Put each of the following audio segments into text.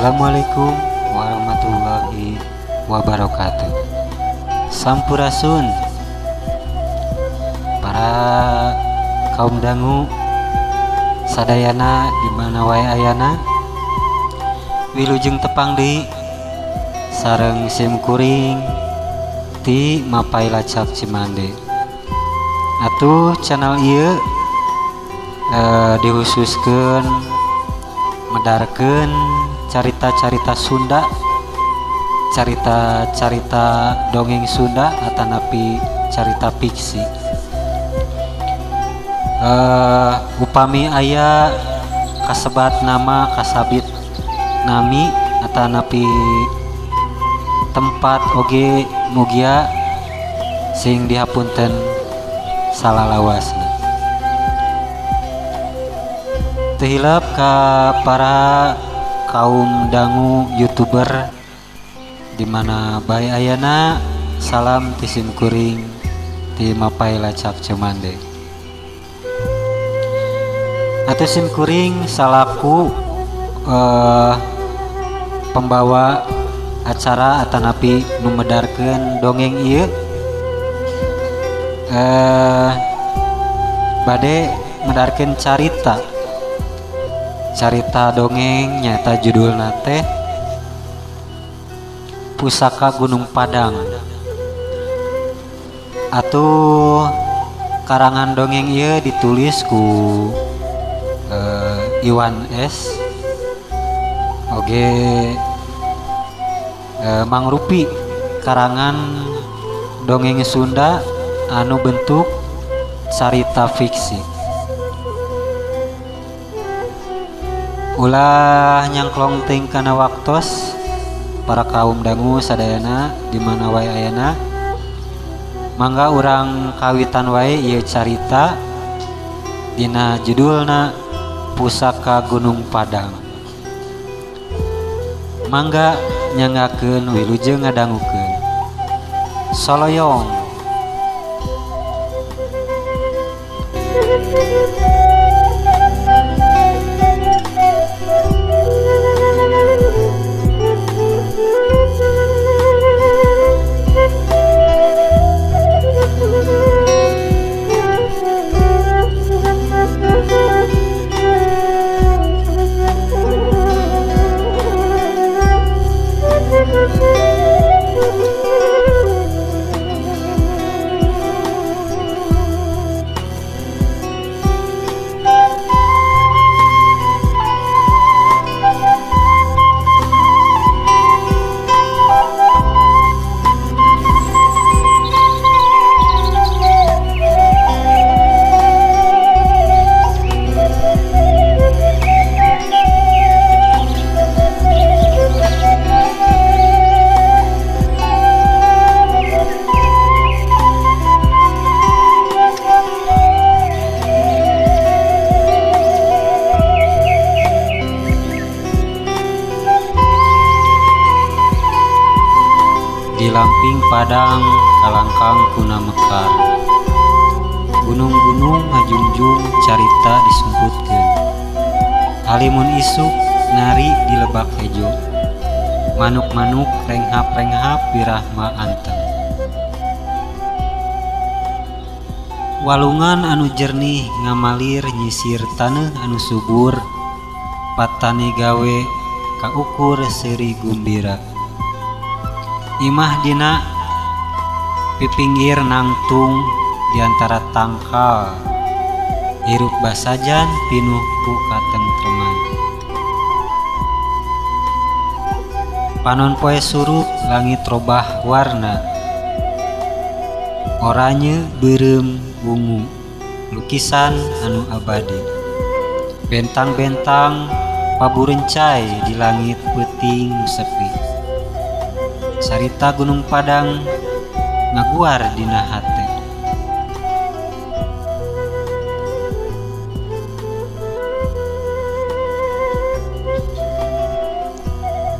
Assalamualaikum warahmatullahi wabarakatuh. Sampurasun para kaum dangu sadayana di mana wae ayana, wilujeng tepang deui sareng sim kuring ti Mapai Lacak Cimande. Atuh channel ieu dihususkeun medarkeun carita-carita Sunda, carita-carita dongeng Sunda atanapi carita fiksi. Upami aya kasebat nama kasabit nami atanapi tempat oge mugia sing dihapunten salalawasna. Teu hilap ka para kaum dangu YouTuber di mana bae ayana, salam ti sim kuring ti Mapai Lacak Cimande. Atuh sim kuring salaku pembawa acara atanapi nu medarkeun dongeng ieu bade medarkeun carita dongeng nyata judulna teh Pusaka Gunung Padang. Atuh karangan dongeng ieu ditulis ku Iwan S. oge mangrupi karangan dongeng Sunda anu bentuk carita fiksi. Ulah nyangklong ting kana waktos para kaum dangu sadayana di mana wae ayana, mangga urang kawitan wae ieu carita dina judulna Pusaka Gunung Padang. Mangga nyanggakeun wilujeng ngadangukeun. Soloyong. Di lamping padang kalangkang kuna mekar, gunung-gunung ngajunjung carita disumputkeun. Halimun isuk nari di lebak hejo, manuk-manuk renghap-renghap birahma anteng. Walungan anu jernih ngamalir nyisir taneuh anu subur, patani gawe kaukur seuri gumbira. Imah dina pipinggir nangtung diantara tangkal, hirup basajan pinuh ku katentreman. Panon poe surup langit robah warna, oranye beureum wungu, lukisan anu abadi. Bentang-bentang paburencai di langit peuting nu sepi. Carita Gunung Padang ngaguar dina hate.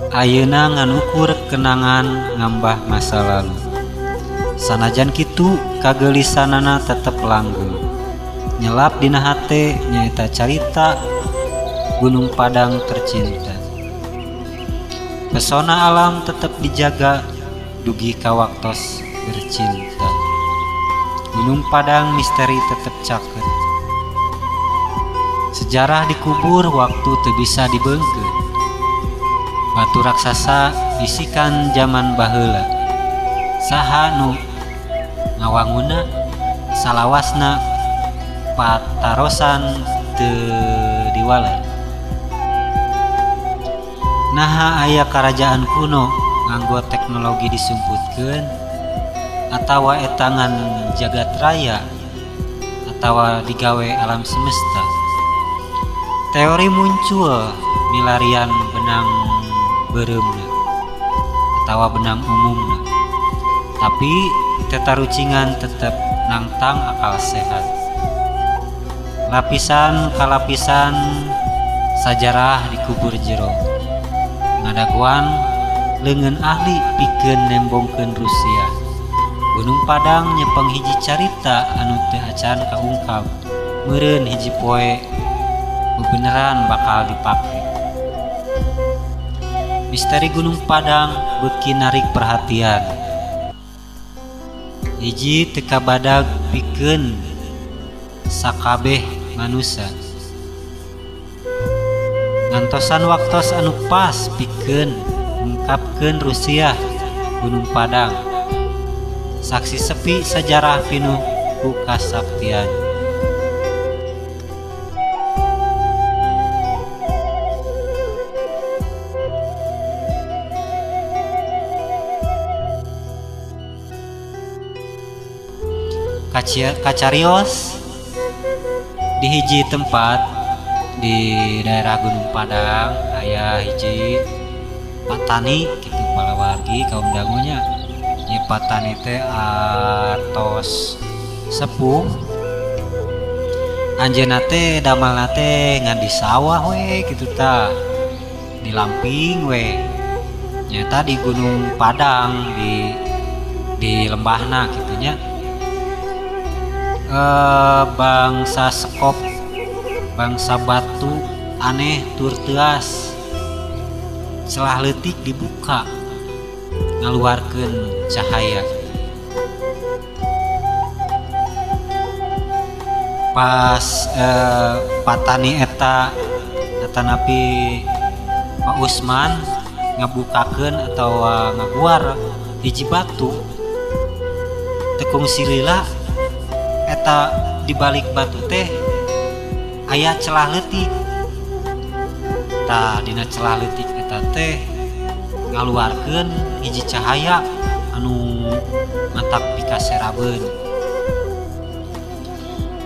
Ayeuna nganukur kenangan ngambah masa lalu. Sanajan kitu kagelisanana tetep langgeng. Nyelap dina hate nyaeta carita Gunung Padang tercinta. Pesona alam tetap dijaga dugi kawaktos bercinta. Gunung Padang misteri tetap caket. Sejarah dikubur waktu teu bisa dibeungkeun. Batu raksasa bisikan zaman baheula. Saha nu ngawanguna salawasna patarosan teu diwalan. Naha aya kerajaan kuno nganggo teknologi disumputkeun atawa eta ngan jagat raya atawa digawe alam semesta. Teori muncul milarian benang bereumna atawa benang umumna, tapi tetarucingan tetap nangtang akal sehat. Lapisan kalapisan sajarah dikubur jero. Ngadaguan leungeun ahli pikeun nembongkeun Rusia. Gunung Padang nyepeng hiji carita anu teu acan kaungkap. Meureun hiji poe beneran bakal dipake. Misteri Gunung Padang beuki narik perhatian. Hiji teu kabadag pikeun sakabeh manusia. Ngantosan waktos anu pas pikeun ngungkapkeun Rusia Gunung Padang. Saksi sepi sajarah pinuh ku kasaktian. Kacarios di hiji tempat di daerah Gunung Padang aya hiji patani gitu palawargi kaum dangunya. Ieu patani teh atos sepuh. Anjeunna teh damalna teh ngan di sawah we kitu tah. Di lamping we. Nyata di Gunung Padang di lembahna kitu nya. Bangsa sekop, bangsa batu aneh tur teuas. Celah leutik dibuka ngaluarkeun cahaya. Pas patani eta napi Pak Usman ngabukakeun atau ngaguar hiji batu tekung silila eta di balik batu teh aya celah leutik. Tah dina celah leutik eta teh ngaluarkeun hiji cahaya anu mantap pikaserabeun.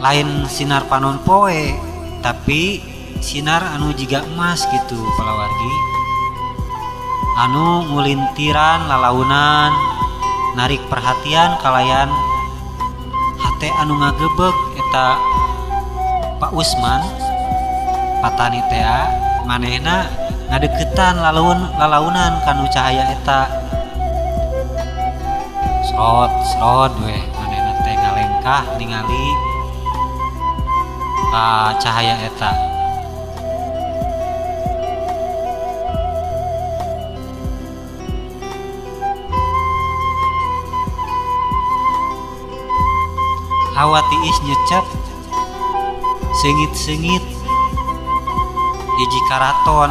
Lain sinar panon poe, tapi sinar anu jiga emas gitu palawargi. Anu ngulintiran lalaunan narik perhatian kalayan hate anu ngagebeg eta Pak Usman patani teh manehna ngadeukeutan lalaunan kanu cahaya eta. Srot we manehna teh ngalengkah ningali ka cahaya eta. Hawa tiis nyecep sengit-sengit hiji karaton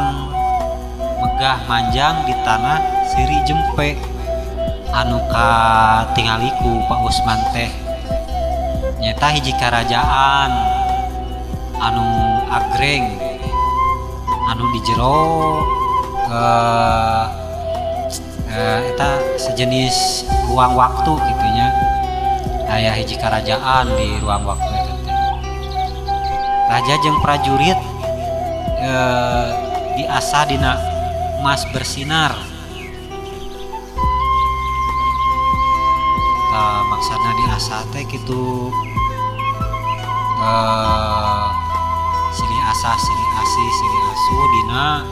megah manjang di tanah siri jempe anu katingaliku Pak Usman teh. Nyata hiji kerajaan anu agreng anu di jero eta sejenis ruang waktu gitunya. Aya hiji kerajaan di ruang waktu itu teh. Raja jeung prajurit diasa dina emas bersinar. Maksudna diasa teh kitu silih asah silih asih silih asuh dina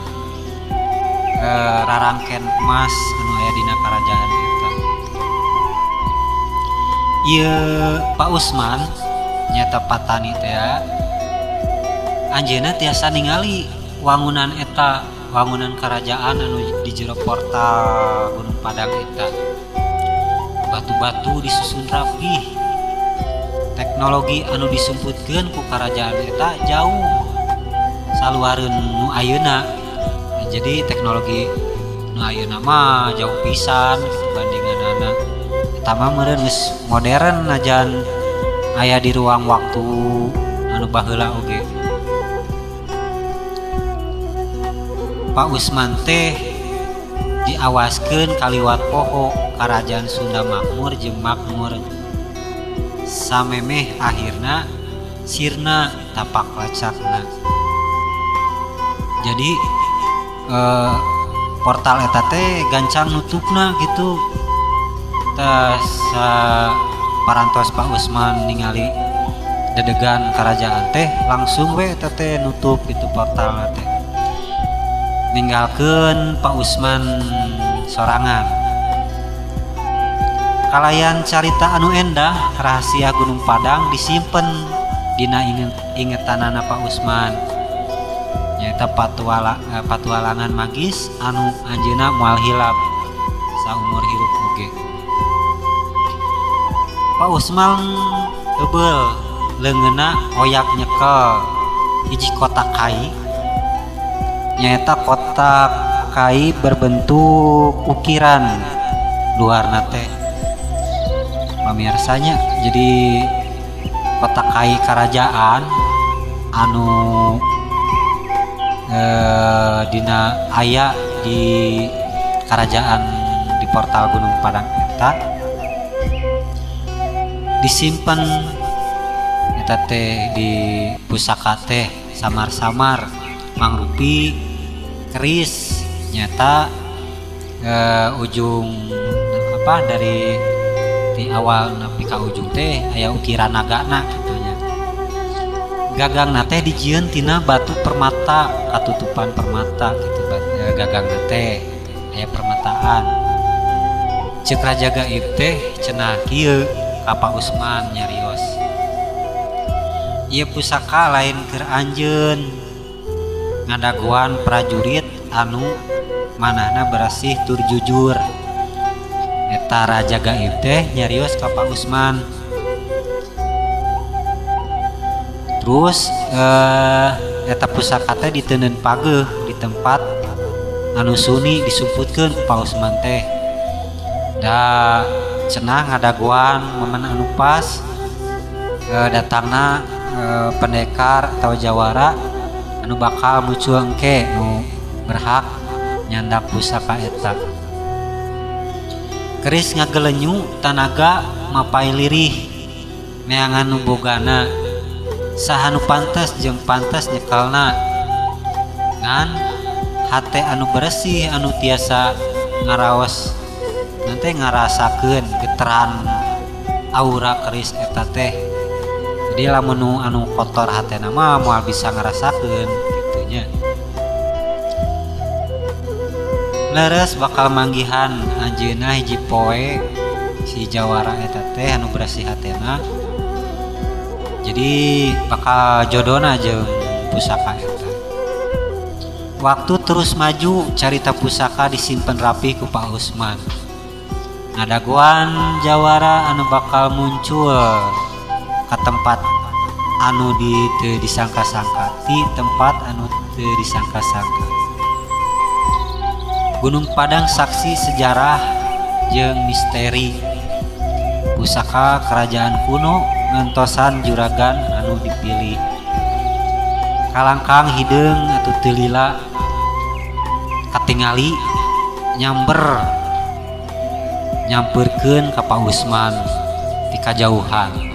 rarangken emas anu aya dina kerajaan eta. Ieu Pak Usman nyata patani teh anjeunna tiasa ningali wangunan eta wangunan kerajaan anu di jero portal Gunung Padang eta. Batu-batu disusun rapih. Teknologi anu disumputkeun ku kerajaan eta jauh saluareun nu ayeuna. Jadi teknologi nu ayeuna mah jauh pisan dibandinganana. Eta mah meureun geus modern najan aya di ruang waktu anu baheula oge. Pak Usman teh diawaskeun kaliwat poho Kerajaan Sunda makmur jeung makmur samemeh akhirna sirna tapak lacakna. Jadi portal eta teh gancang nutupna gitu. Tas parantos Pak Usman ningali dedegan kerajaan teh langsung we eta teh nutup gitu portal teh. Ninggalkeun Pak Usman sorangan. Kalayan carita anu endah rahasia Gunung Padang disimpen dina ingetanana Pak Usman. Nyaeta patualangan magis anu anjeunna moal hilap saumur hirup oge. Pak Usman tebel leungeunna oyak nyekel hiji kotak kai. Nyaeta kotak kai berbentuk ukiran luarna teh. Pamirsanya jadi kotak kai kerajaan anu dina aya di kerajaan di portal Gunung Padang eta disimpen eta teh di pusaka teh samar-samar mangrupi keris nyata ujung dari di awal nepi ka ujung teh aya ukiran nagana kitu nya. Gagangna teh dijieun tina batu permata katutupan permata kitu gagangna teh aya permataan. Ceuk Raja Gaib teh cenah kieu ka Pak Usman nyarios. Ieu pusaka lain keur anjeun ngadaguan prajurit anu manahna bersih tur jujur. Eta Raja Gaib teh nyarios ka Pak Usman. Terus eta pusaka teh diteuneun pageuh di tempat anu suni disumputkeun ku Pak Usman teh. Da cenah ngadaguan momen anu pas datangna pendekar atau jawara anu bakal muncul engke nu berhak nyandak pusaka eta. Keris ngagelenyu tanaga mapai lirih neangan nu bogana saha nu pantes jeung pantes nyekelna ngan hate anu bersih anu tiasa ngaraos nanti ngarasakeun getaran aura keris eta teh. Jadi lamun anu kotor hatena mah moal bisa ngarasakeun kitu nya. Leres bakal manggihan anjeunna hiji poe si jawara eta teh anu bersih hatena. Jadi bakal jodona jeung pusaka eta. Waktu terus maju, carita pusaka disimpen rapi ku Pak Usman. Ngadaguan jawara anu bakal muncul ke tempat anu teu disangka-sangka, ti tempat anu teu disangka-sangka. Gunung Padang saksi sejarah jeung misteri. Pusaka kerajaan kuno ngantosan juragan anu dipilih. Kalangkang hideung atuh teu lila katingali nyamperkeun ka Pak Usman di kajauhan.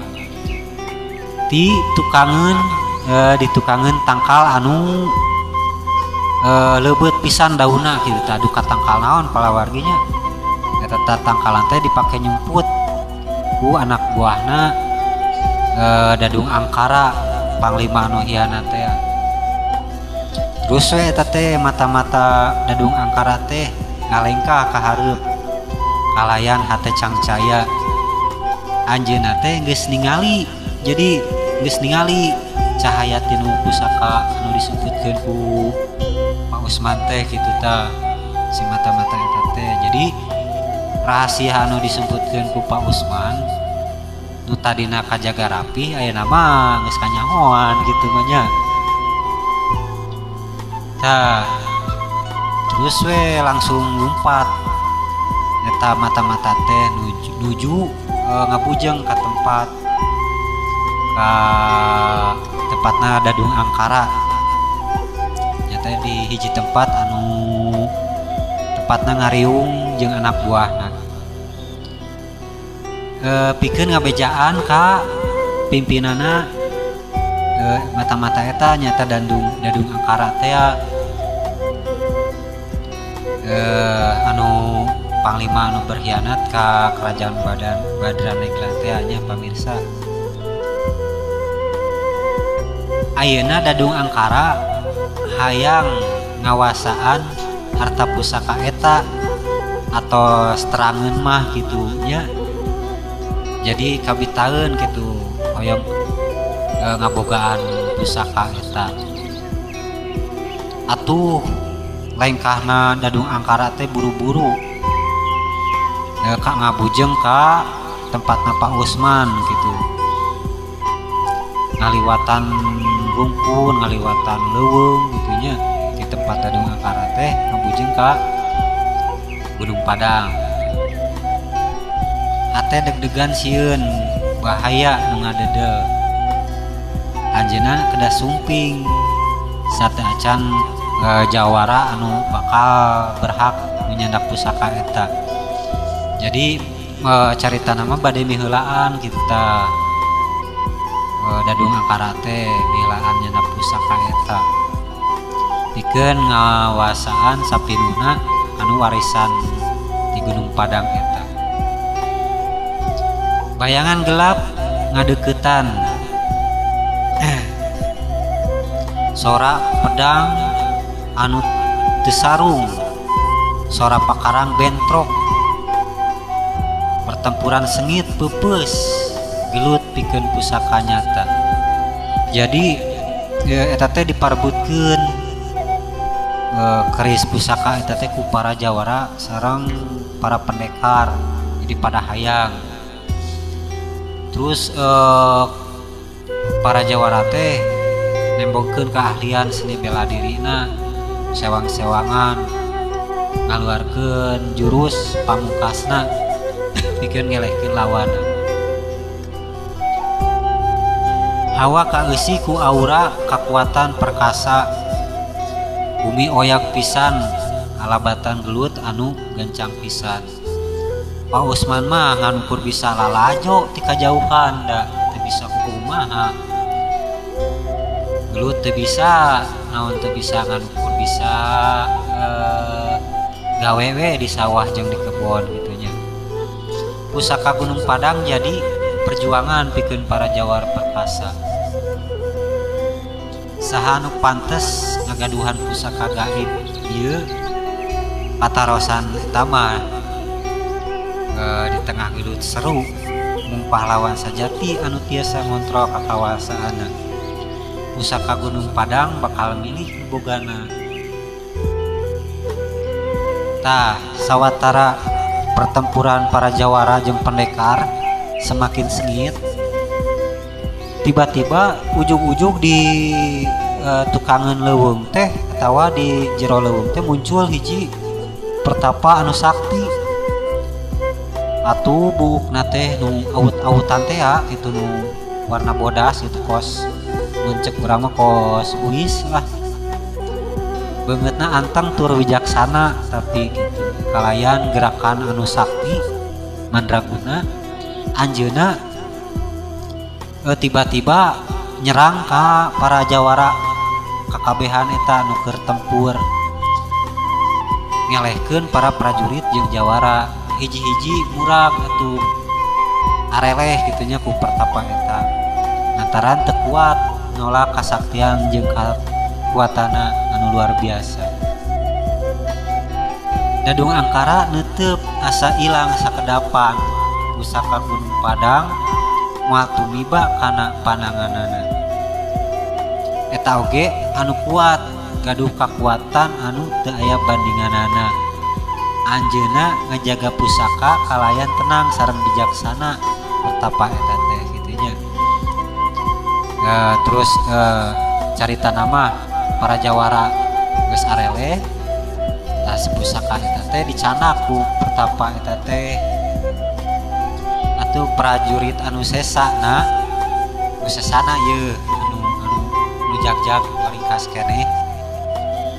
Ditukangeun tangkal anu lebeut pisan daunna kitu tah duka tangkal naon palawarginya. Eta tangkalan teh dipake nyumput ku anak buahna Dadung Angkara panglima anu iana teh. Terus we eta teh mata-mata Dadung Angkara teh ngalengkah ka hareup kalayan hate cangcaya. Anjeunna teh geus ningali, jadi geus ningali cahaya tinu pusaka anu disebutkeun ku Pak Usman teh gitu ta si mata-mata eta teh. Jadi rahasia anu disebutkeun ku Pak Usman nu tadina kajaga rapi ayeuna mah geus kanyahoan gitu mah nya. Tah terus we langsung lompat eta mata-mata teh nuju ngabujeng ka tempatna Dadung Angkara. Nyata di hiji tempat anu tempatna ngariung jeung anak buahna. Pikeun ngabejaan ka pimpinana mata-mata eta nyata Dadung Angkara teh anu panglima anu berkhianat ka kerajaan Badranegara teh nya pamirsa. Ayeuna Dadung Angkara hayang ngawasaan harta pusaka eta atau seterangan mah gitu nya. Jadi kabitaeun gitu hoyong ngabogaan pusaka eta. Atuh lengkahna Dadung Angkara teh buru-buru ka ngabujeng ka tempatna Pak Usman gitu. Ngaliwatan rungkun, ngaliwatan leuweung gitu nya di tempat Dadung Angkara teh ngabujeng ka Gunung Padang. Ate deg-degan sieun bahaya nu ngadedel. Anjeunna kedah sumping sate acan jawara anu bakal berhak menyandak pusaka eta. Jadi carita nama bade miheulaan gitu ta. Dadung Angkara teh miheulaan nyandak pusaka eta. Pikeun ngawasaan sapinuna anu warisan di Gunung Padang eta. Bayangan gelap ngadeuketan. Sora pedang anu teu sarung, sora pakarang bentrok, pertempuran sengit peupeus gelut pikeun pusaka nyata. Jadi eta teh diparbutkeun keris pusaka eta teh ku para jawara sareng para pendekar. Jadi pada hayang. Terus para jawara teh nembongkeun keahlian seni bela dirina, sewang-sewangan, ngaluarkeun jurus pamungkasna pikeun ngelehkeun lawan. Hawa kaeusi ku aura kakuatan perkasa, bumi oyak pisan alabatan gelut anu gencang pisan. Pak Usman mah nganukur bisa lalajo ti kajauhan da teu bisa kumaha. Gelut teu bisa naon teu bisa nganukur bisa gawe we di sawah jeung di kebon gitu nya. Pusaka Gunung Padang jadi perjuangan pikeun para jawara perkasa. Saha anu pantes ngagaduhan pusaka gaib ieu patarosan eta mah di tengah gelut seru mung pahlawan sajati anu tiasa ngontrol kakawasaana. Pusaka Gunung Padang bakal milih bogana. Tah sawatara pertempuran para jawara jeung pendekar semakin sengit, tiba-tiba ujug-ujug di tukangan leuweung teh atawa di jero leuweung teh muncul hiji pertapa anu sakti. Atuh buukna teh nu aut-autan teh ya kitu nu warna bodas gitu kos muncek urang mah kos uis lah. Beungeutna anteng tur wijaksana tapi gitu kalayan gerakan anu sakti mandraguna. Anjeunna tiba-tiba nyerang ka para jawara kakabehan eta anu keur tempur, ngelehkeun para prajurit jeung jawara. Hiji-hiji murag atuh areleh gitunya ku pertapa eta lantaran teu kuat nolak kasaktian jeung kakuatana anu luar biasa. Dadung Angkara neuteup asa ilang sakedapan pusaka Gunung Padang moal tumiba kana pananganana. Eta oge anu kuat gaduh kekuatan anu teu aya bandinganana. Anjeuna ngajaga pusaka kalayan tenang sareng bijaksana pertapa eta teh kitu nya. Terus carita nama para jawara geus arele tah pusaka eta teh dicanak ku pertapa eta teh atuh prajurit anu sesana nu sesana ieu anu jagjag ringkas keneh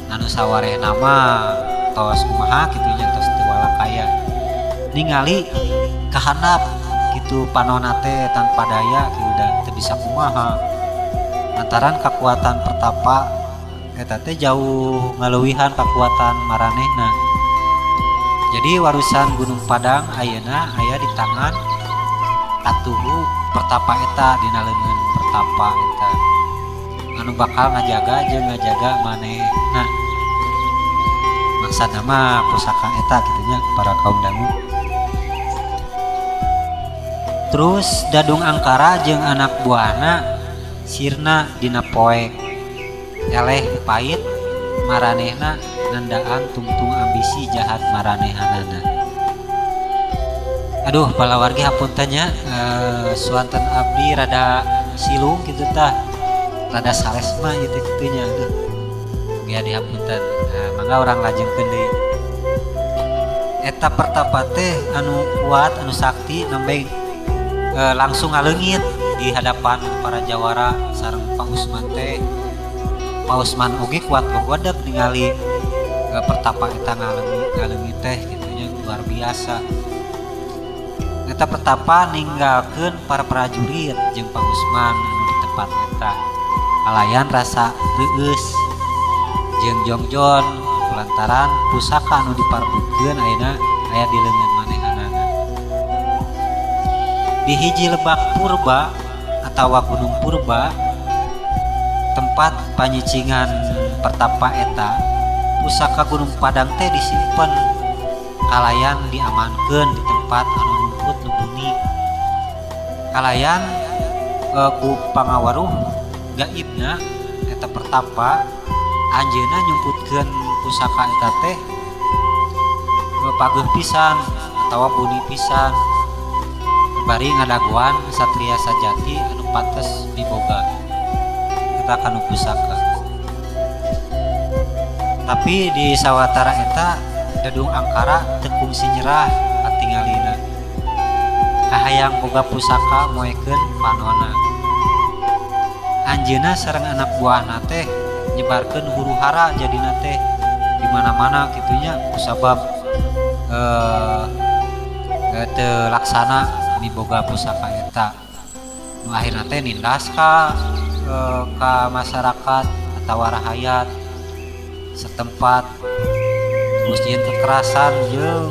anu sawareh nama tos kumaha kitu nya tos teu walakaya ningali kahandap kitu panonna teh tanpa daya kitu da teu bisa kumaha lantaran kekuatan pertapa eta teh jauh ngaleuwihan kekuatan maranehna. Jadi warusan Gunung Padang ayeuna aya di tangan atuhu pertapa eta dina leungeun pertapa eta anu bakal ngajaga jeung ngajaga manehna. Maksudna mah pusaka eta kitu nya para kaum dangu. Terus Dadung Angkara jeung anak buahna sirna dina poek eleh pait maranehna nandaan tungtung ambisi jahat maranehanana. Aduh palawargi hapuntanya suanten abdi rada silung gitu tah rada salesma gitu kitunya aduh ya dihapunten mangga orang lajengkeun deui eta pertapa teh anu kuat anu sakti nembe langsung ngaleungit di hadapan para jawara sareng Pak Usman teh. Pak Usman oge kuat gogodeg ningali pertapa eta ngaleungit teh kitunya luar biasa. Eta pertapa ninggalkeun para prajurit jeung Pak Usman anu di tempat eta kalayan rasa reueus jeung jongjon lantaran pusaka anu diparbutkeun ayeuna aya di leungeun manehanana. Di hiji lebak purba atawa gunung purba tempat panyicingan pertapa eta pusaka Gunung Padang teh disimpen kalayan diamankeun di tempat anu numput nu bumi kalayan ku pangawaruh gaibna eta pertapa anjeunna nyumputkeun pusaka eta teh pageuh pisan atawa buni pisan bari ngadaguan satria sajati anu pantes diboga eta kanu pusaka. Tapi di sawatara eta Dadung Angkara teu kungsi nyerah katingalina kahayang boga pusaka moekeun panonna. Anjeunna sareng anak buahna teh nyebarkeun huru-hara jadina teh di mana-mana kitunya kusabab teu laksana miboga pusaka eta. Nu akhirna teh nindas ka masyarakat atawa rahayat setempat terus jeung kekerasan jeung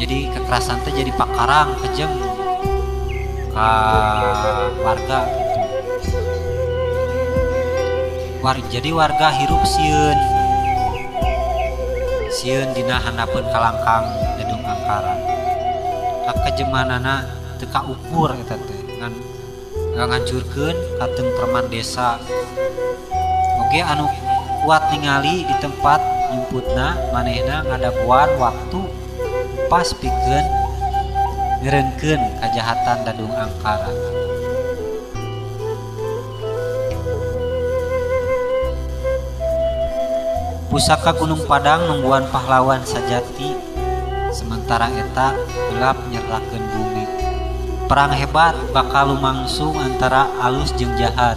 jadi kekerasan teh jadi pakarang kejeng ka warga gitu. Jadi warga hirup sieun dina handapeun kalangkang Dadung Angkara. Kakejemanana teu kaukur eta teh ngan ngancurkeun katentreman desa. Oge anu kuat ningali di tempat nyumputna manehna ngadaguan waktu pas pikeun ngereungkeun kajahatan Dadung Angkara. Pusaka Gunung Padang nungguan pahlawan sajati sementara eta gelap nyerahkeun bumi. Perang hebat bakal lumangsung antara alus jeung jahat.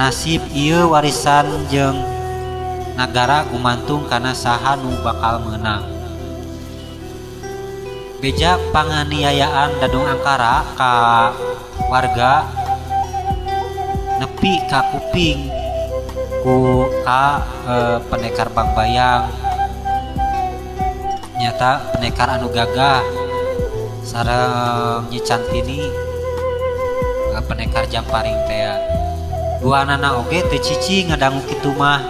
Nasib ieu warisan jeung nagara gumantung kana saha nu bakal meunang. Beja panganiayaan Dadung Angkara ka warga nepi ka kuping ku ka pendekar Bangbayang nyata pendekar anu gagah sareng Nyi Cantini pendekar Jamparing teh duanana oge teu cici ngadangu kitu mah.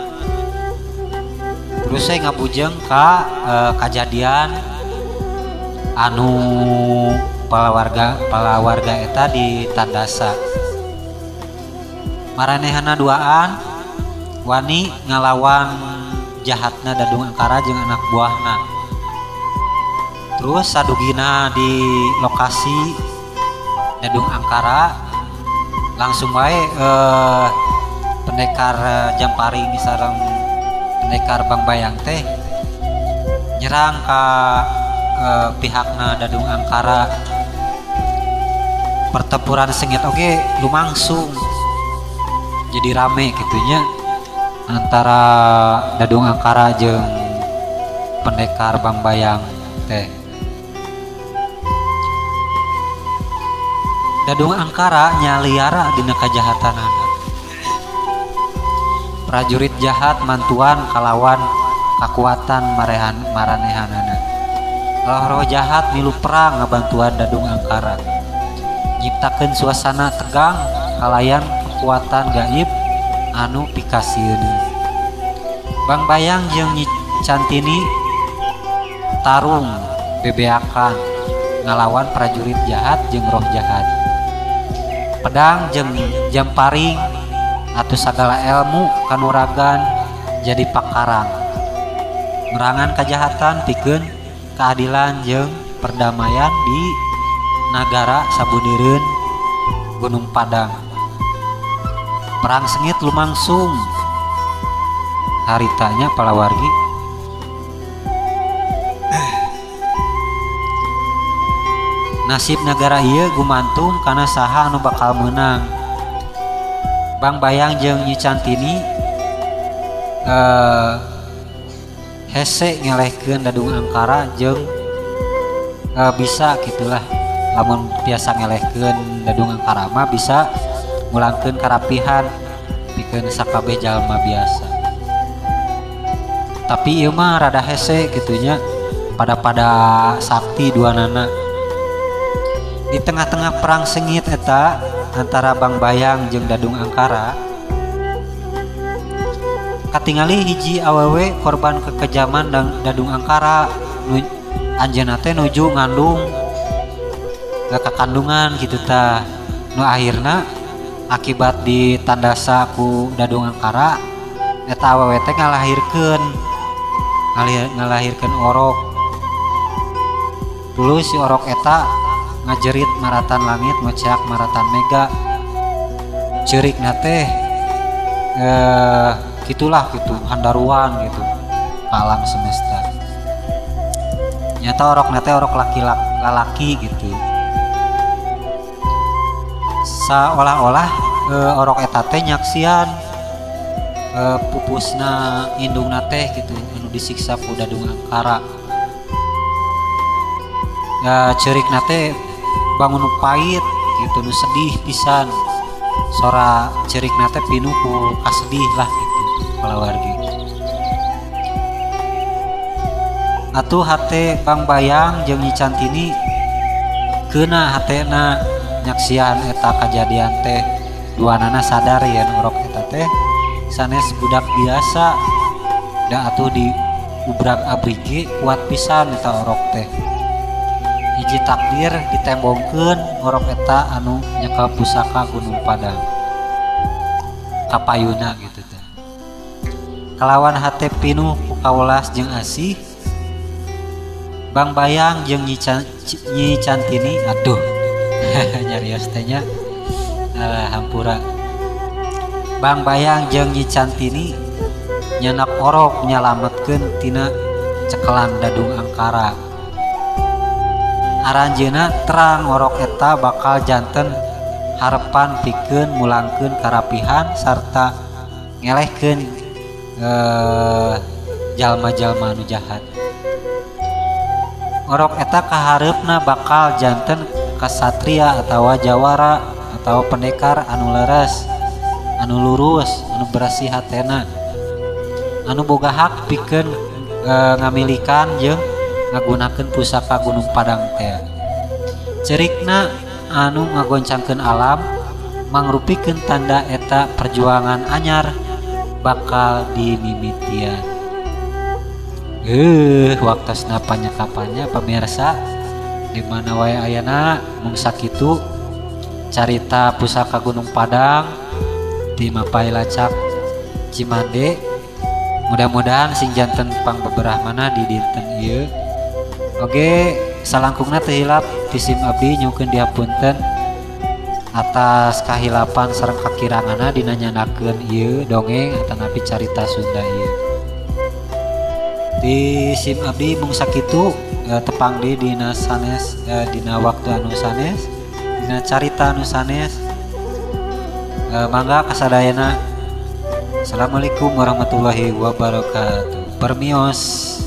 Terus saya ngabujeng ka kajadian anu palawarga eta di Tandasa maranehana duaan wani ngalawan jahatna Dadung Angkara jeung anak buahna. Terus sadugina di lokasi Dadung Angkara langsung wae pendekar Jamparing sareng pendekar Bang Bayang teh nyerang ka pihakna Dadung Angkara. Pertempuran sengit oge lumangsung jadi rame gitunya antara Dadung Angkara jeung pendekar Bang Bayang teh. Dadung Angkara nyaliara dina kajahatanana. Prajurit jahat mantuan kalawan kakuatan maranehanana. Roh-roh jahat milu perang ngabantuan Dadung Angkara. Nyiptakeun suasana tegang kalayan kekuatan gaib anu pikasieun. Bang Bayang jeung Nyi Cantini tarung bebeakan ngalawan prajurit jahat jeung roh jahat. Pedang jeung Jamparing atuh sagala ilmu kanuragan jadi pakarang. Merangan kajahatan pikeun keadilan jeung perdamaian di nagara sabunireun Gunung Padang. Perang sengit lumangsung haritanya palawargi. Nasib negara ieu gumantung kana saha anu bakal menang. Bang Bayang jeung Nyi Cantini hese ngelehkeun Dadung Angkara jeung bisa gitulah lamun biasa ngelehkeun Dadung Angkara mah bisa ngulangkeun karapihan pikeun sakabeh jalma biasa. Tapi ieu mah rada hese gitunya pada sakti duanana. Di tengah-tengah perang sengit eta antara Bang Bayang jeung Dadung Angkara katingali hiji awewe korban kekejaman Dadung Angkara. Anjeunna teh nuju ngandung kakandungan gitu tah. Nu akhirna akibat ditandasa ku Dadung Angkara eta awewe teh ngalahirkeun orok. Dulu si orok eta ngajerit maratan langit ngoceak maratan mega. Ceurikna teh gitulah gitu handaruan gitu alam semesta. Nyata orokna teh orok laki-laki gitu. Seolah-olah orok eta teh nyaksian pupusna indungna teh gitu anu disiksa ku Dadung Angkara. Ceurikna teh bangun pait gitu nu sedih pisan. Sora ceurikna teh pinuh ku kasedih lah gitu palawargi. Atuh hate Bang Bayang jeung Nyi Cantini keuna hatena nyaksian eta kajadian teh. Duanana sadar yen orok eta teh sanes budak biasa da atuh di ubrag abrigi kuat pisan eta orok teh. Hiji takdir ditembongkeun orok eta anu nyekel pusaka Gunung Padang kapayuna gitu teh. Kalawan hate pinuh ku kawelas jeung asih Bang Bayang jeung Nyi Cantini aduh nyarios teh nya hampura. Bang Bayang jeung Nyi Cantini nyenak orok nyalametkeun tina cekelan Dadung Angkara. Aranjeuna terang orok eta bakal janten harepan pikeun mulangkeun karapihan sarta ngelehkeun jalma-jalma anu jahat. Orok eta kahareupna bakal janten kasatria atawa jawara atawa pendekar anu leres, anu lurus, anu bersih hatena, anu boga hak pikeun ngamilikan jeung ngagunakeun pusaka Gunung Padang teh. Cerikna anu ngagoncangkeun alam mangrupikeun tanda eta perjuangan anyar bakal dimimitian. Waktosna panyekapannya pemirsa di mana wae ayana mung sakitu carita pusaka Gunung Padang di Mapai Lacak Cimande. Mudah-mudahan sing janten pang beberapa mana di dinten ieu oge salangkungna teu hilap ti sim abdi nyukeun dihapunten atas kahilapan sareng kakirangana dina nyanakeun ieu dongeng atanapi carita Sunda ieu. Di sim abdi mung sakitu tepang di dina sanes dina waktu anu sanes dina carita anu sanes. Mangga kasadayana. Assalamualaikum warahmatullahi wabarakatuh. Permios.